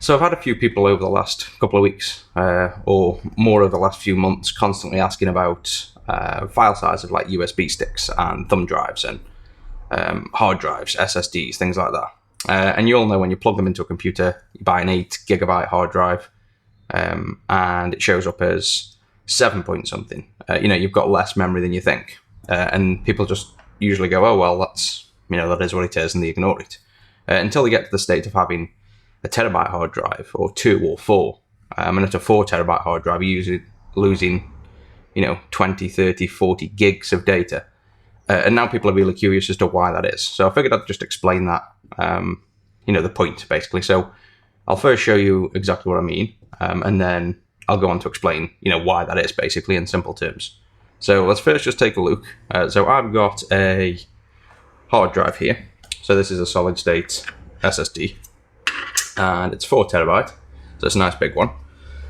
So I've had a few people over the last couple of weeks, or more over the last few months, constantly asking about file sizes like USB sticks and thumb drives and hard drives, SSDs, things like that. And you all know when you plug them into a computer, you buy an 8 gigabyte hard drive, and it shows up as 7 point something. You've got less memory than you think, and people just usually go, "Oh well, that's that is what it is," and they ignore it until they get to the state of having a terabyte hard drive, or 2 or 4. And at a 4 terabyte hard drive, you're usually losing 20, 30, 40 gigs of data. And now people are really curious as to why that is. So I figured I'd just explain that, the point, basically. So I'll first show you exactly what I mean, and then I'll go on to explain, why that is, basically, in simple terms. So let's first just take a look. So I've got a hard drive here. So this is a solid-state SSD, and it's 4 terabyte, so it's a nice big one.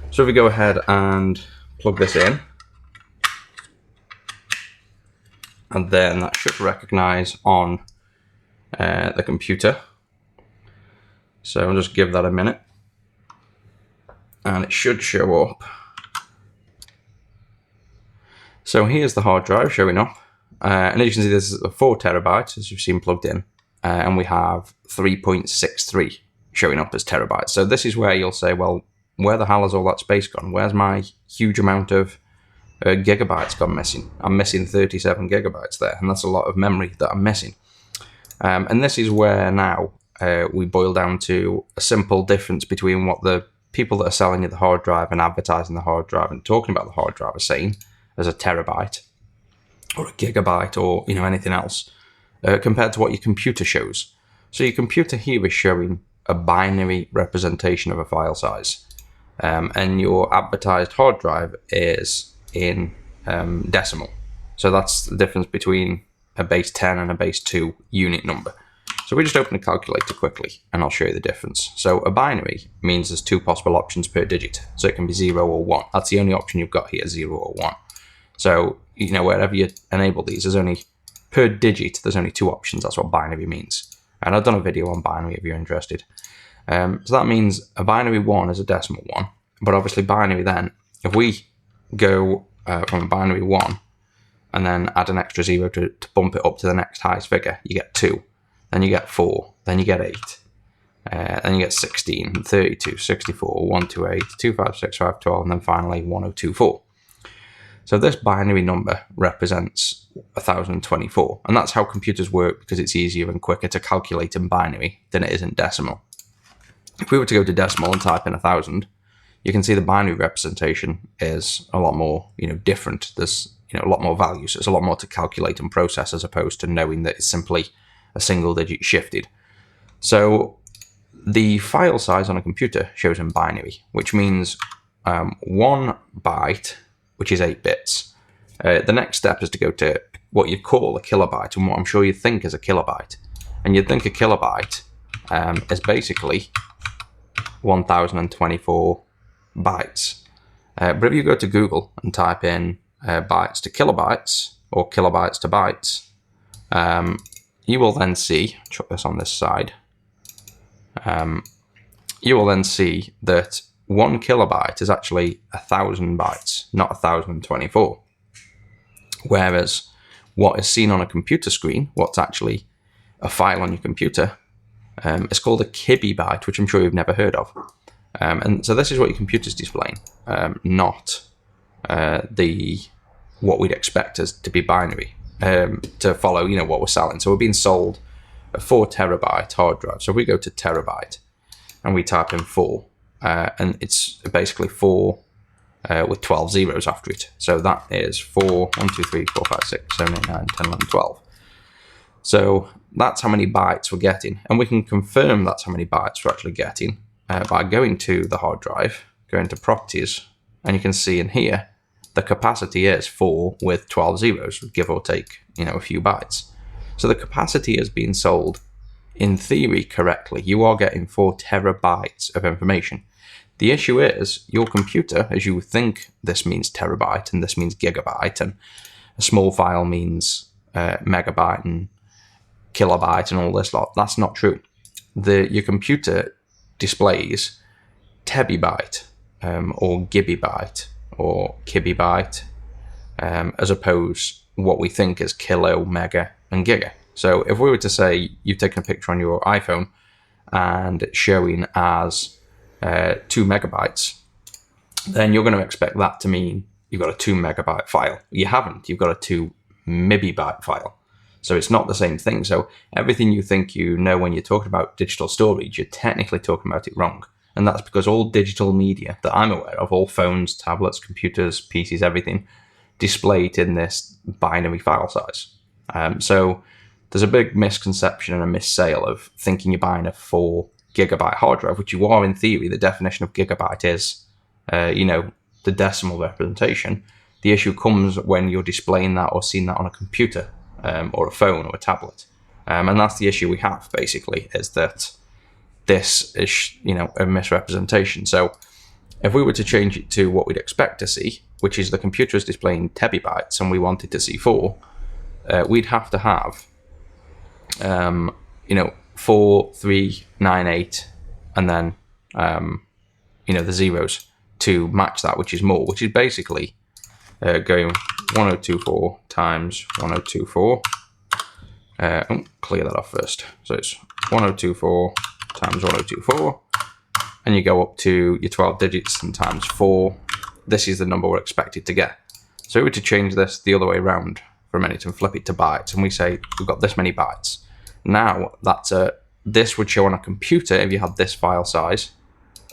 So if we go ahead and plug this in, and then that should recognize on the computer. So I'll just give that a minute, and it should show up. So here's the hard drive showing up, and as you can see, this is a 4 terabyte, as you've seen plugged in, and we have 3.63 showing up as terabytes. So this is where you'll say, well, where the hell has all that space gone? Where's my huge amount of gigabytes gone missing? I'm missing 37 gigabytes there, and that's a lot of memory that I'm missing. And this is where now we boil down to a simple difference between what the people that are selling you the hard drive and advertising the hard drive and talking about the hard drive are saying as a terabyte or a gigabyte or anything else, compared to what your computer shows. So your computer here is showing a binary representation of a file size, and your advertised hard drive is in decimal. So that's the difference between a base 10 and a base 2 unit number. So we just open a calculator quickly, and I'll show you the difference. So a binary means there's 2 possible options per digit. So it can be 0 or 1. That's the only option you've got here, 0 or 1. So, wherever you enable these, there's only, per digit, there's only 2 options. That's what binary means. And I've done a video on binary if you're interested. So that means a binary 1 is a decimal 1. But obviously binary then, if we go from a binary 1 and then add an extra 0 to bump it up to the next highest figure, you get 2. Then you get 4. Then you get 8. Then you get 16, 32, 64, 128, 256, 12, and then finally 1024. So this binary number represents 1024, and that's how computers work because it's easier and quicker to calculate in binary than it is in decimal. If we were to go to decimal and type in 1000, you can see the binary representation is a lot more, different. There's, a lot more values. So it's a lot more to calculate and process as opposed to knowing that it's simply a single digit shifted. So the file size on a computer shows in binary, which means 1 byte, which is 8 bits. The next step is to go to what you'd call a kilobyte, and what I'm sure you'd think is a kilobyte. And you'd think a kilobyte is basically 1024 bytes. But if you go to Google and type in bytes to kilobytes or kilobytes to bytes, you will then see, chuck this on this side, you will then see that 1 kilobyte is actually 1,000 bytes, not 1024. Whereas what is seen on a computer screen, what's actually a file on your computer, is called a kibibyte, which I'm sure you've never heard of. And so this is what your computer's displaying, not what we'd expect as to be binary, to follow what we're selling. So we're being sold a 4 terabyte hard drive. So if we go to terabyte and we type in 4, and it's basically 4 with 12 zeros after it. So that is 4, 1, 2, 3, 4, 5, 6, 7, 8, 9, 10, 11, 12. So that's how many bytes we're getting. And we can confirm that's how many bytes we're actually getting by going to the hard drive, going to properties, and you can see in here, the capacity is 4 with 12 zeros, give or take, a few bytes. So the capacity is being sold, in theory, correctly. You are getting 4 terabytes of information. The issue is your computer, as you think this means terabyte and this means gigabyte, and a small file means megabyte and kilobyte and all this lot. That's not true. Your computer displays tebibyte or gibibyte or kibibyte, as opposed what we think is kilo, mega, and giga. So if we were to say you've taken a picture on your iPhone and it's showing as 2 megabytes, then you're going to expect that to mean you've got a 2 megabyte file. You haven't. You've got a 2 MB file. So it's not the same thing. So everything you think you know when you're talking about digital storage, you're technically talking about it wrong. And that's because all digital media that I'm aware of, all phones, tablets, computers, PCs, everything, display it in this binary file size. So there's a big misconception and a missale of thinking you're buying a 4 gigabyte hard drive, which you are in theory. The definition of gigabyte is, the decimal representation. The issue comes when you're displaying that or seeing that on a computer or a phone or a tablet. And that's the issue we have, basically, is that this is, a misrepresentation. So if we were to change it to what we'd expect to see, which is the computer is displaying tebibytes and we wanted to see 4, we'd have to have, 4, 3, 9, 8, and then, the zeros to match that, which is more, which is basically going 1024 times 1024. Clear that off first. So it's 1024 times 1024, and you go up to your 12 digits and times 4. This is the number we're expected to get. So we were to change this the other way around for a minute and flip it to bytes, and we say we've got this many bytes. Now this would show on a computer if you had this file size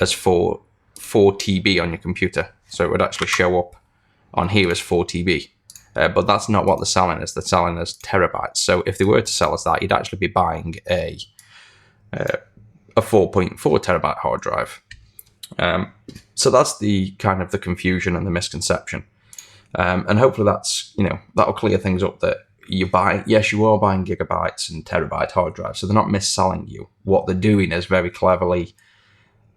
as 4 TB on your computer. So it would actually show up on here as 4 TB. But that's not what they're selling as. They're selling as terabytes. So if they were to sell us that, you'd actually be buying a 4.4 terabyte hard drive. So that's the kind of the confusion and the misconception. And hopefully that's, that'll clear things up, that you are buying gigabytes and terabyte hard drives. So they're not mis-selling you. What they're doing is very cleverly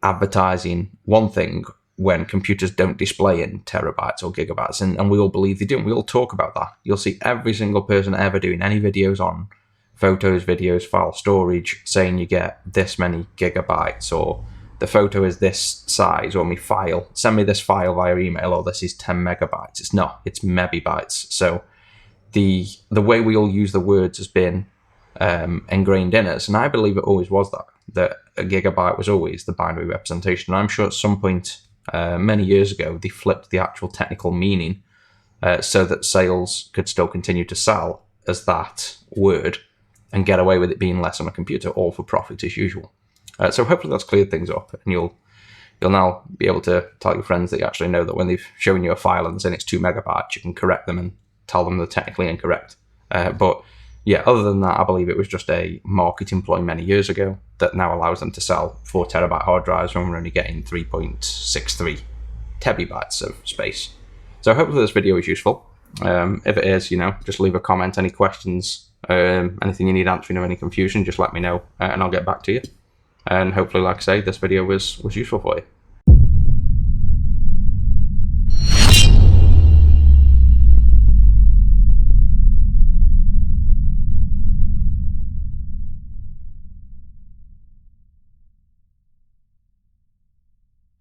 advertising one thing when computers don't display in terabytes or gigabytes, and we all believe they do, and we all talk about that. You'll see every single person ever doing any videos on photos, videos, file storage, saying you get this many gigabytes, or the photo is this size, or send me this file via email, or this is 10 megabytes. It's not, it's megabytes. So the way we all use the words has been ingrained in us, and I believe it always was that a gigabyte was always the binary representation. And I'm sure at some point many years ago they flipped the actual technical meaning so that sales could still continue to sell as that word and get away with it being less on a computer, all for profit as usual. So hopefully that's cleared things up, and you'll now be able to tell your friends that you actually know that when they've shown you a file and saying it's 2 megabytes, you can correct them and tell them they're technically incorrect. But yeah, other than that, I believe it was just a marketing ploy many years ago that now allows them to sell 4 terabyte hard drives when we're only getting 3.63 tebibytes of space. So hopefully this video is useful. If it is, just leave a comment. Any questions, anything you need answering, or any confusion, just let me know and I'll get back to you. And hopefully, like I say, this video was useful for you.